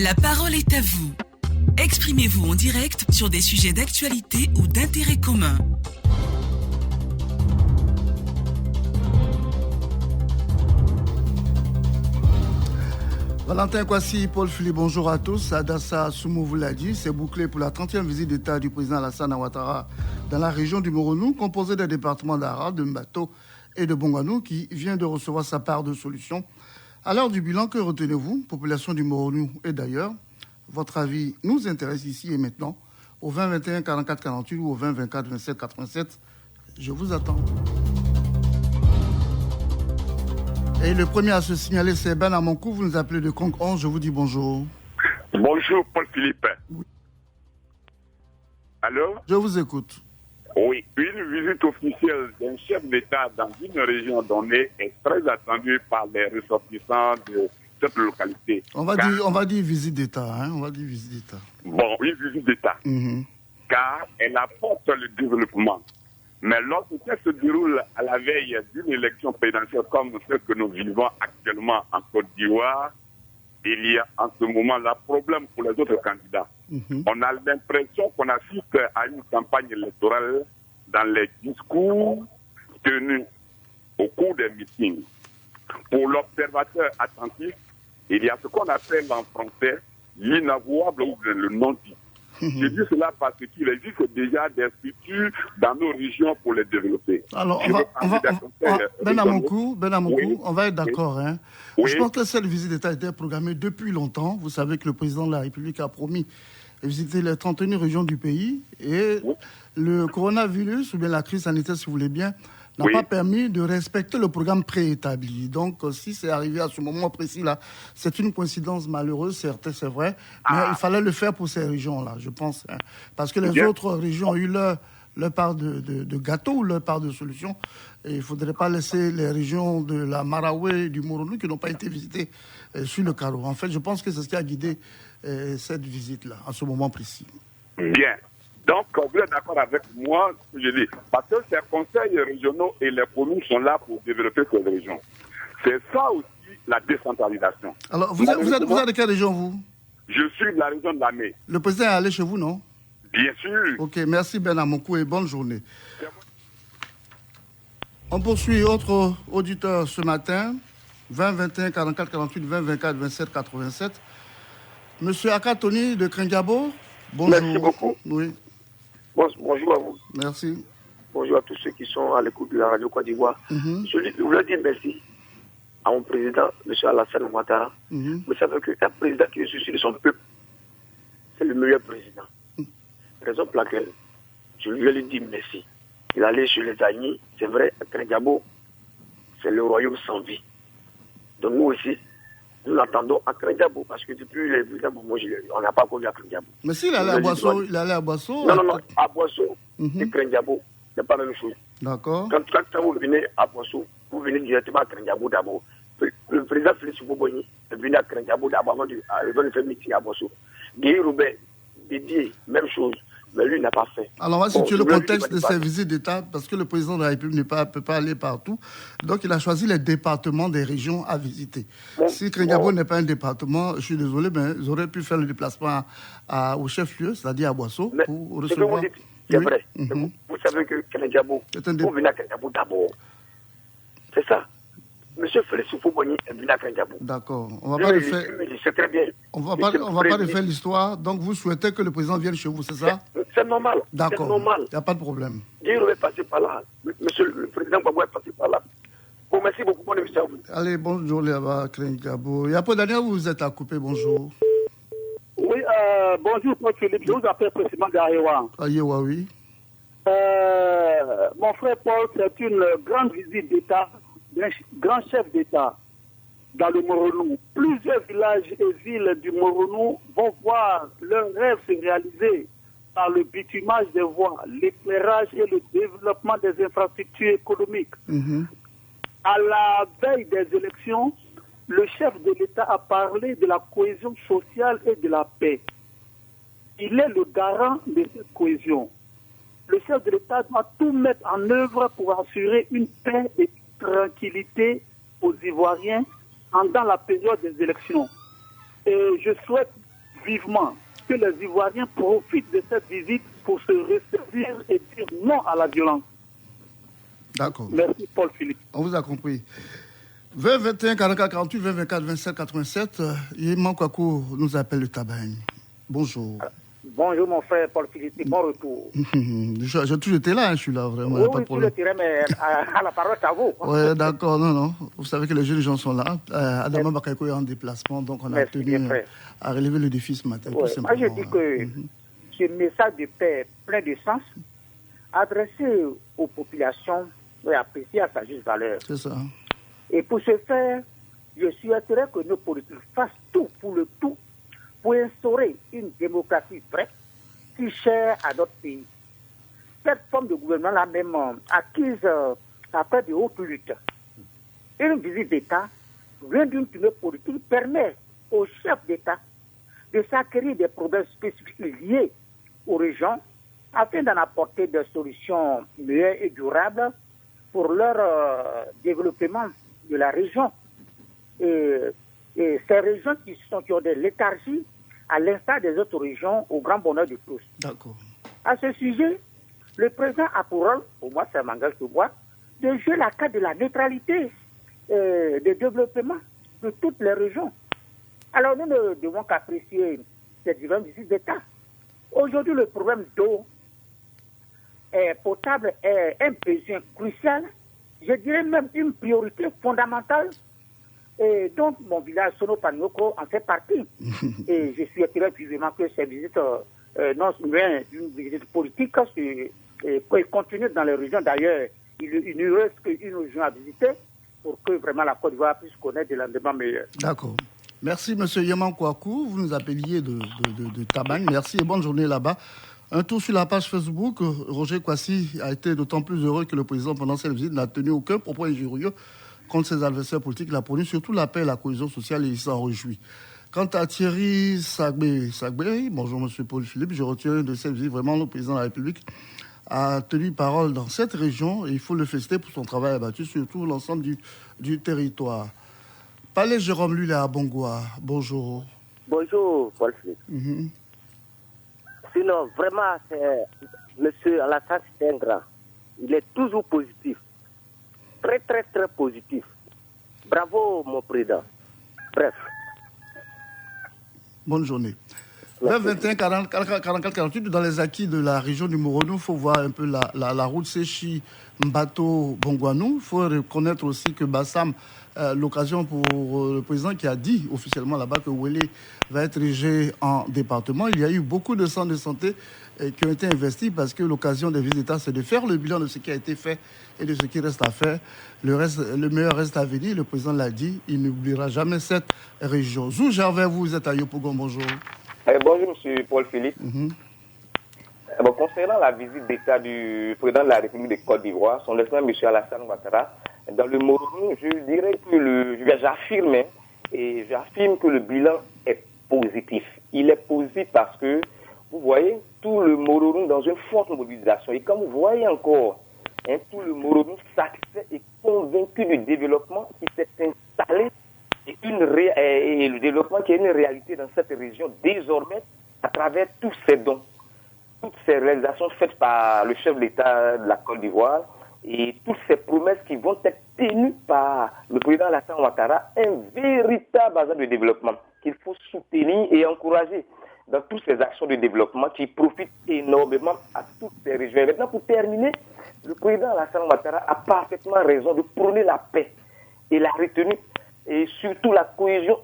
La parole est à vous. Exprimez-vous en direct sur des sujets d'actualité ou d'intérêt commun. Valentin Kwasi, Paul Philippe, bonjour à tous. Adassa Soumou vous l'a dit, c'est bouclé pour la 30e visite d'État du président Alassane Ouattara dans la région du Moronou, composée des départements d'Ara, de Mbato et de Bonganou, qui vient de recevoir sa part de solutions. À l'heure du bilan, que retenez-vous, population du Moronou et d'ailleurs? Votre avis nous intéresse ici et maintenant, au 20 21 44 48 ou au 20 24 27 87. Je vous attends. Et le premier à se signaler, c'est Ben Amonkou. Vous nous appelez de Conc 11. Je vous dis bonjour. Bonjour, Paul Philippe. Oui. Allô? Je vous écoute. Oui, une visite officielle d'un chef d'État dans une région donnée est très attendue par les ressortissants de cette localité. On va dire visite d'État. Hein? On va dire visite d'État. Bon, une visite d'État. Car elle apporte le développement. Mais lorsqu'elle se déroule à la veille d'une élection présidentielle comme celle que nous vivons actuellement en Côte d'Ivoire, il y a en ce moment là problème pour les autres candidats. On a l'impression qu'on assiste à une campagne électorale dans les discours tenus au cours des meetings. Pour l'observateur attentif, il y a ce qu'on appelle en français l'inavouable ou le non-dit. Je dis cela parce qu'il existe déjà des structures dans nos régions pour les développer. Alors, Ben Amonkou, oui, on va être d'accord. Hein. Oui. Je pense que cette visite d'État était programmée depuis longtemps. Vous savez que le président de la République a promis de visiter les 31 régions du pays. Et le coronavirus, ou bien la crise sanitaire, si vous voulez bien, n'a pas permis de respecter le programme préétabli. Donc, si c'est arrivé à ce moment précis-là, c'est une coïncidence malheureuse, certes, c'est vrai, mais il fallait le faire pour ces régions-là, je pense. Hein, parce que les autres régions ont eu leur part de gâteau ou leur part de solution. Et il ne faudrait pas laisser les régions de la Maraoué et du Moronou qui n'ont pas été visitées sur le carreau. En fait, je pense que c'est ce qui a guidé cette visite-là, à ce moment précis. Bien. Donc, vous êtes d'accord avec moi, ce que je dis. Parce que ces conseils régionaux et les communes sont là pour développer ces régions. C'est ça aussi la décentralisation. Alors, vous êtes de quelle région, vous? Je suis de la région de l'Amé. Le président est allé chez vous, non? Bien sûr. Ok, merci Ben Amonkou et bonne journée. On poursuit autre auditeur ce matin, 20 21 44 48 20 24 27 87. Monsieur Akatoni de Krendiabo, bonjour. Merci beaucoup. Oui. Bonjour à vous. Merci. Bonjour à tous ceux qui sont à l'écoute de la radio Côte d'Ivoire. Je voulais dire merci à mon président, M. Alassane Ouattara. Vous savez qu'un président qui est soucieux de son peuple, c'est le meilleur président. Raison pour laquelle je lui dire merci. Il allait chez les Agnis, c'est vrai, à Krendiabo, c'est le royaume sans vie. Donc nous aussi, nous l'attendons à Krendiabo, parce que depuis les présidents, on n'a pas connu à Krendiabo. Mais s'il allait à Boisseau, il allait à Boisseau. Non, à Boisseau et Krendiabo, ce n'est pas la même chose. D'accord. Quand vous venez à Boisseau, vous venez directement à Krendiabo d'abord. Le président Félix Bouboni est venu à Krendiabo d'abord avant de faire meeting à Boisseau. Guy Robert, Didier, même chose. Mais lui n'a pas fait. Alors, on va situer le contexte de ces visites d'État, parce que le président de la République ne peut pas aller partout. Donc, il a choisi les départements des régions à visiter. Si Krendiabo n'est pas un département, je suis désolé, mais ils auraient pu faire le déplacement au chef-lieu, c'est-à-dire à Boisseau, pour recevoir... C'est vrai. Vous savez que Krendiabo, vous venez à Krendiabo d'abord. C'est ça. Monsieur Félix Soufou-Boni est venu à Krendiabo. D'accord. On va pas refaire... C'est très bien. On va pas refaire l'histoire. Donc, vous souhaitez que le président vienne chez vous, c'est ça? C'est normal. D'accord. C'est normal. Il n'y a pas de problème. Dieu est passé par là. Monsieur le président Babou est passé par là. Bon, merci beaucoup. Bonne émission à vous. Allez, bonjour, là-bas, Krendiabo. Il y a peu d'années, vous vous êtes à couper. Bonjour. Oui, bonjour, Paul Philippe. Je vous appelle précisément d'Ayewa. Ayewa, oui. Mon frère Paul, c'est une grande visite d'État, d'un grand chef d'État dans le Moronou. Plusieurs villages et villes du Moronou vont voir leurs rêves se réaliser par le bitumage des voies, l'éclairage et le développement des infrastructures économiques. À la veille des élections, le chef de l'État a parlé de la cohésion sociale et de la paix. Il est le garant de cette cohésion. Le chef de l'État doit tout mettre en œuvre pour assurer une paix et une tranquillité aux Ivoiriens pendant la période des élections. Et je souhaite vivement que les Ivoiriens profitent de cette visite pour se resservir et dire non à la violence. D'accord. Merci Paul Philippe. On vous a compris. 20 21 44 48 20 24 27 87, Yéman Kouakou nous appelle le Tabagne. Bonjour. Bonjour mon frère Paul Philippe, bon retour. J'ai toujours été là, je suis là vraiment. Oui, tu le dirais, mais à la parole à vous. Oui, d'accord, non. Vous savez que les jeunes gens sont là. Adama Bakayoko est en déplacement, donc on a tenu à relever le défi ce matin. Ouais. Moi, je dis que ce message de paix plein de sens, adressé aux populations, est apprécié à sa juste valeur. C'est ça. Et pour ce faire, je souhaiterais que nos politiques fassent tout pour instaurer une démocratie vraie, si chère à notre pays. Cette forme de gouvernement-là même acquise après de hautes luttes. Une visite d'État, rien d'une tournée politique, permet aux chefs d'État de s'acquérir des problèmes spécifiques liés aux régions afin d'en apporter des solutions meilleures et durables pour leur développement de la région. Et ces régions qui ont de léthargie, à l'instar des autres régions, au grand bonheur de tous. D'accord. À ce sujet, le président a pour rôle, pour moi ça m'engage pour moi, de jouer la carte de la neutralité de développement de toutes les régions. Alors nous ne devons qu'apprécier ces différentes visites d'État. Aujourd'hui, le problème d'eau potable est un besoin crucial, je dirais même une priorité fondamentale, et donc mon village Sono-Panioko en fait partie. Et je souhaiterais vivement que ces visites, non loin d'une visite politique, continuent dans les régions. D'ailleurs, il ne reste qu'une région à visiter pour que vraiment la Côte d'Ivoire puisse connaître des lendemains meilleurs. D'accord. Merci, M. Yéman Kouakou. Vous nous appeliez de Tabagne. Merci et bonne journée là-bas. Un tour sur la page Facebook. Roger Kwasi a été d'autant plus heureux que le président, pendant cette visite, n'a tenu aucun propos injurieux contre ses adversaires politiques. Il a prôné surtout la paix et la cohésion sociale et il s'en réjouit. Quant à Thierry Sagbé, bonjour M. Paul Philippe, je retiens de cette visite vraiment le président de la République a tenu parole dans cette région et il faut le féliciter pour son travail abattu sur tout l'ensemble du territoire. Palais Jérôme Lulé à Bongoa, bonjour. Bonjour Paul Philippe. Sinon, vraiment, M. Alassane, c'est un grand. Il est toujours positif. Très, très, très positif. Bravo, mon président. Bref. Bonne journée. 21 44 48 dans les acquis de la région du Moronou, il faut voir un peu la route Séchi Mbato Bongwanou. Il faut reconnaître aussi que Bassam, l'occasion pour le président qui a dit officiellement là-bas que Ouélé va être érigé en département. Il y a eu beaucoup de centres de santé qui ont été investis parce que l'occasion des visites d'État, c'est de faire le bilan de ce qui a été fait et de ce qui reste à faire. Le meilleur reste à venir. Le président l'a dit, il n'oubliera jamais cette région. Zou Gervais, vous êtes à Yopougon, bonjour. Bonjour, M. Paul Philippe. Concernant la visite d'État du président de la République de Côte d'Ivoire, son excellence M. Alassane Ouattara, dans le Moronou, je dirais que j'affirme que le bilan est positif. Il est positif parce que, vous voyez, tout le Moronou dans une forte mobilisation. Et comme vous voyez encore, tout le Moronou satisfait et convaincu du développement qui s'est installé et le développement qui est une réalité dans cette région désormais à travers tous ces dons, toutes ces réalisations faites par le chef de l'État de la Côte d'Ivoire et toutes ces promesses qui vont être tenues par le président Alassane Ouattara, un véritable bazar de développement qu'il faut soutenir et encourager dans toutes ces actions de développement qui profitent énormément à toutes ces régions. Et maintenant, pour terminer, le président Alassane Ouattara a parfaitement raison de prôner la paix et la retenue et surtout la cohésion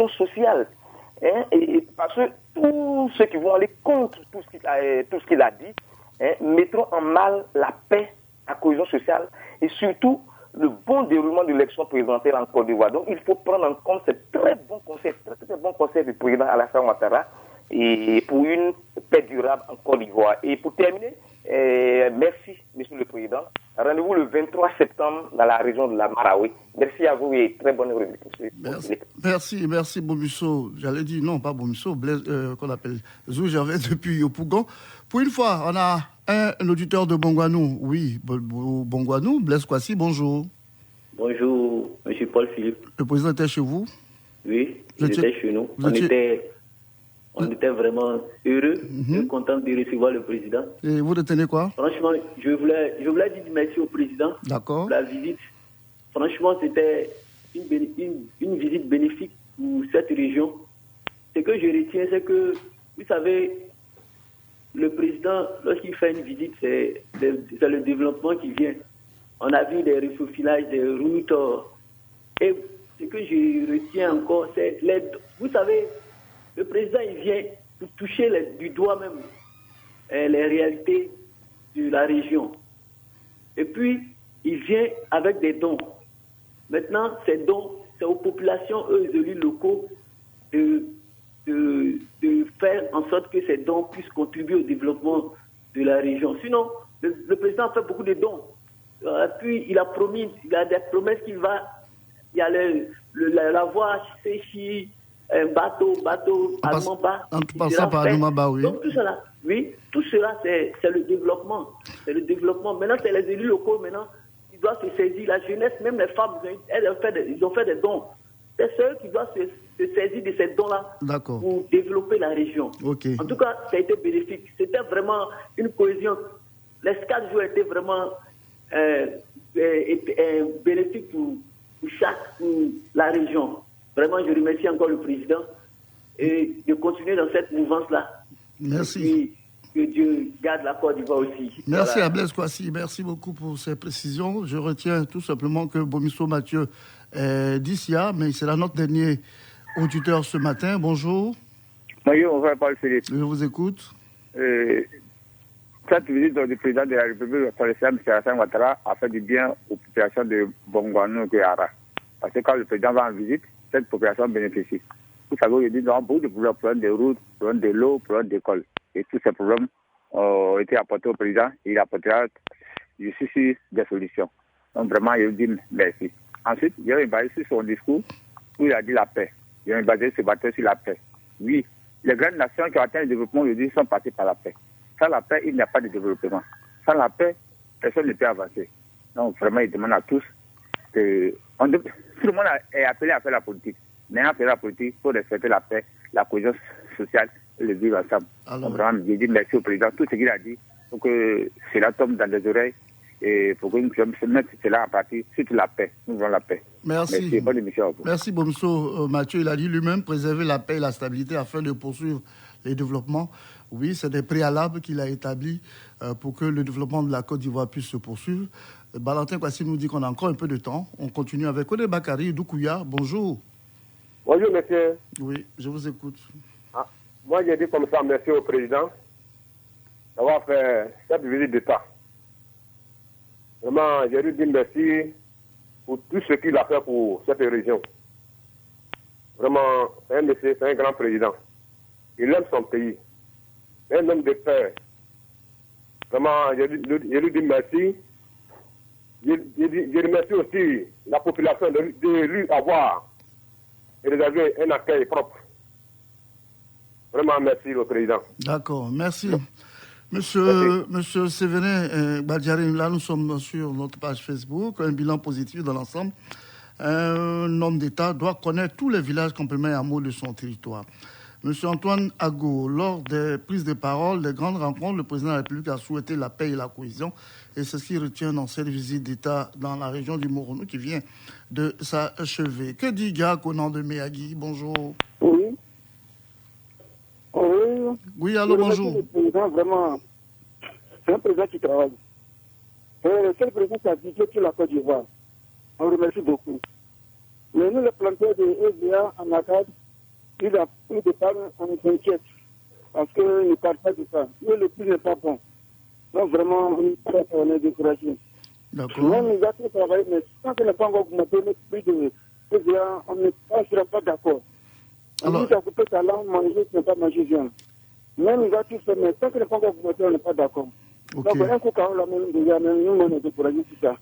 sociale. Et parce que tous ceux qui vont aller contre tout ce qu'il a dit mettront en mal la paix, la cohésion sociale et surtout le bon déroulement de l'élection présidentielle en Côte d'Ivoire. Donc il faut prendre en compte ce très bon conseil du président Alassane Ouattara et pour une paix durable en Côte d'Ivoire. Et pour terminer, merci, Monsieur le Président. Rendez-vous le 23 septembre dans la région de la Marawi. Merci à vous et très bonne réunion. Merci Bomusso. J'allais dire non, pas Bomusso, qu'on appelle Zou Gervais depuis Yopougon. Pour une fois, on a un auditeur de Bongwanou. Oui, Bongwanou, Blaise Kwasi, bonjour. Bonjour, M. Paul Philippe. Le président était chez vous? Oui, il était chez nous. On était On était vraiment heureux et contents de recevoir le président. Et vous retenez quoi? Franchement, je voulais dire merci au président pour la visite. Franchement, c'était une visite bénéfique pour cette région. Ce que je retiens, c'est que, vous savez, le président, lorsqu'il fait une visite, c'est le développement qui vient. On a vu des reprofilages, des routes. Et ce que je retiens encore, c'est vous savez, le président, il vient pour toucher du doigt même les réalités de la région. Et puis, il vient avec des dons. Maintenant, ces dons, c'est aux populations, aux élus locaux, de faire en sorte que ces dons puissent contribuer au développement de la région. Sinon, le président a fait beaucoup de dons. Puis, il a des promesses qu'il va... Il y a la voie Séchi, un bateau, Anoumaba. En passant par Anoumaba, oui. Donc, tout cela, c'est le développement. C'est le développement. Maintenant, c'est les élus locaux, maintenant, ils doivent se saisir. La jeunesse, même les femmes, ils ont fait des dons. C'est ceux qui doivent se saisir de ces dons-là pour développer la région. Okay. En tout cas, ça a été bénéfique. C'était vraiment une cohésion. Les 4 jours étaient vraiment bénéfiques pour la région. Vraiment, je remercie encore le président et de continuer dans cette mouvance-là. Merci. Que Dieu garde la Côte d'Ivoire aussi. Merci à Blaise Kouassi. Merci beaucoup pour ces précisions. Je retiens tout simplement que Bomisso Mathieu est d'Issia, mais c'est notre dernier auditeur ce matin. Bonjour. Bonjour, on va parler Philippe. Je vous écoute. Cette visite du président de la République, M. Alassane Ouattara, a fait du bien aux populations de Bongouanou et Ara. Parce que quand le président va en visite, cette population bénéficie. Vous savez, aujourd'hui, nous avons beaucoup de problèmes de routes, problèmes de l'eau, problèmes d'école. Et tous ces problèmes ont été apportés au président et il apportera, je suis sûr, des solutions. Donc vraiment, je vous dis merci. Ensuite, il y a basé sur son discours où il a dit la paix. Il a basé se battre sur la paix. Oui, les grandes nations qui ont atteint le développement aujourd'hui sont passées par la paix. Sans la paix, il n'y a pas de développement. Sans la paix, personne ne peut avancer. Donc vraiment, il demande à tous que... Tout le monde est appelé à faire la politique. Mais à faire la politique, il faut respecter la paix, la cohésion sociale et le vivre ensemble. Donc vraiment, je dis merci au président. Tout ce qu'il a dit, pour que cela tombe dans les oreilles et pour que nous puissions mettre cela en pratique, surtout la paix. Nous voulons la paix. Merci. Bonne émission à vous. Merci Bomisso Mathieu. Il a dit lui-même préserver la paix et la stabilité afin de poursuivre les développements. Oui, c'est des préalables qu'il a établis pour que le développement de la Côte d'Ivoire puisse se poursuivre. Valentin Kouassi nous dit qu'on a encore un peu de temps. On continue avec Ode Bakari Doukouya. Bonjour. Bonjour, monsieur. Oui, je vous écoute. Moi, j'ai dit comme ça, merci au président d'avoir fait cette visite d'État. Vraiment, j'ai dû dire merci pour tout ce qu'il a fait pour cette région. Vraiment, c'est un monsieur, c'est un grand président. Il aime son pays. C'est un homme de paix. Vraiment, j'ai dû dire merci. Je remercie aussi la population de lui avoir réservé un accueil propre. Vraiment, merci au président. D'accord, merci. Monsieur Séverin Badjari, là nous sommes sur notre page Facebook, un bilan positif dans l'ensemble. Un homme d'État doit connaître tous les villages compléments et hameaux de son territoire. Monsieur Antoine Ago, lors des prises de parole, des grandes rencontres, le président de la République a souhaité la paix et la cohésion. Et c'est ce qui retient dans cette visite d'État dans la région du Moronou qui vient de s'achever. Que dit Gak au nom de Meyagui? Bonjour. Oui. Oui, allô, bonjour. Le président, vraiment, c'est un président qui travaille. C'est le seul président qui a visité toute la Côte d'Ivoire. On le remercie beaucoup. Mais nous, les planteurs de EVA en Acad, il a pris des parts, on s'inquiète. Parce qu'ils ne parlent pas de ça. Mais le prix n'est pas bon. Donc vraiment, on est découragé. D'accord. Même nous avons travaillé, mais tant qu'on n'a pas encore augmenté le prix de EVA, on ne sera pas d'accord. Alors, on dit couper sa langue, manger, tu ne pas manger bien. Même nous avons tout fait, mais tant qu'on n'a pas encore augmenté, on n'est pas d'accord. Okay. Donc, un coup, quand on l'a même déjà, nous, on est découragé sur ça.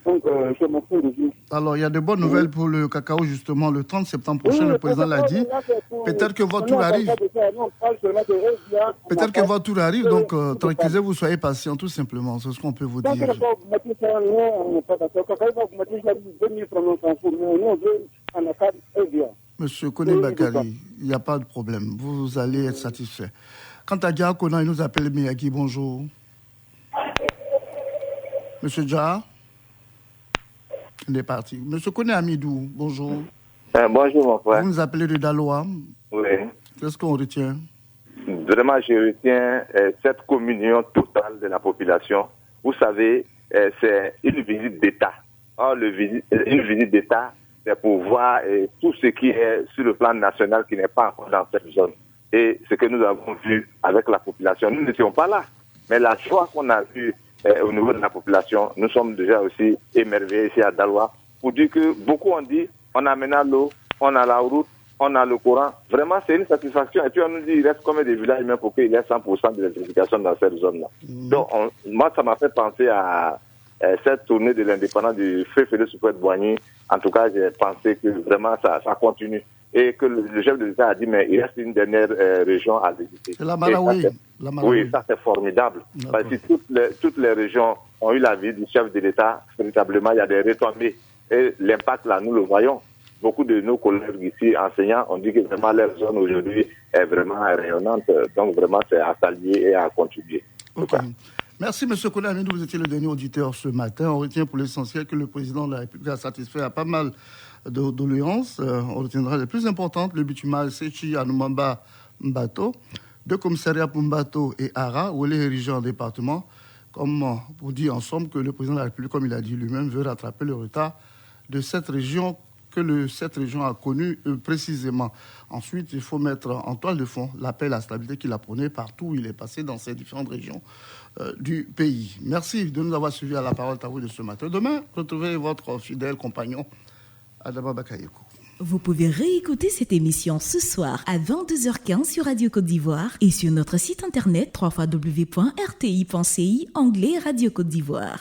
Donc, c'est mon point de vue. Alors, il y a de bonnes nouvelles pour le cacao, justement, le 30 septembre prochain, le président l'a dit. Peut-être que votre tour arrive. Peut-être que votre tour arrive, donc tranquillisez-vous, soyez patient, tout simplement. C'est ce qu'on peut vous dire. Tant qu'on n'a pas augmenté ça, nous, on n'est pas d'accord. Quand on va augmenter ça, 2000 francs, on s'en fout. Mais nous, on veut en accord, Monsieur Kone Bakari, il n'y a pas de problème. Vous allez être satisfait. Quant à Dia Kona, il nous appelle Miyagi. Bonjour. Monsieur Dia, il est parti. Monsieur Kone Amidou, bonjour. Bonjour, mon frère. Vous nous appelez de Daloa. Oui. Qu'est-ce qu'on retient? Vraiment, je retiens cette communion totale de la population. Vous savez, c'est une visite d'État. Or, une visite d'État, c'est pour voir tout ce qui est sur le plan national qui n'est pas encore dans cette zone. Et ce que nous avons vu avec la population, nous n'étions pas là. Mais la joie qu'on a vue au niveau de la population, nous sommes déjà aussi émerveillés ici à Daloa pour dire que beaucoup ont dit, on a maintenant l'eau, on a la route, on a le courant. Vraiment, c'est une satisfaction. Et puis, on nous dit, il reste combien de villages même pour qu'il y ait 100% d'électrification dans cette zone-là. Donc, moi, ça m'a fait penser à cette tournée de l'indépendance du feu Félix Houphouët-Boigny. En tout cas, j'ai pensé que vraiment, ça continue. Et que le chef de l'État a dit, mais il reste une dernière région à visiter. C'est la Malawi. Oui, ça, c'est formidable. Parce que toutes les régions ont eu la vie du chef de l'État. Véritablement, il y a des retombées. Et l'impact, là, nous le voyons. Beaucoup de nos collègues ici, enseignants, ont dit que vraiment leur zone aujourd'hui est vraiment rayonnante. Donc vraiment, c'est à saluer et à contribuer. Okay. Merci, M. Kone Amidou. Vous étiez le dernier auditeur ce matin. On retient pour l'essentiel que le président de la République a satisfait à pas mal de doléances. On retiendra les plus importantes. Le bitumal Sechi Anoumamba Mbato, 2 commissariats pour Mbato et Ara, où elle est érigée en département. Comme pour dire en somme que le président de la République, comme il a dit lui-même, veut rattraper le retard de cette région cette région a connu précisément. Ensuite, il faut mettre en toile de fond la paix et la stabilité qu'il a prôné partout où il est passé dans ces différentes régions du pays. Merci de nous avoir suivis à la parole de ce matin. Demain, retrouvez votre fidèle compagnon, Adama Bakayoko. Vous pouvez réécouter cette émission ce soir à 22h15 sur Radio Côte d'Ivoire et sur notre site internet www.rti.ci onglet Radio Côte d'Ivoire.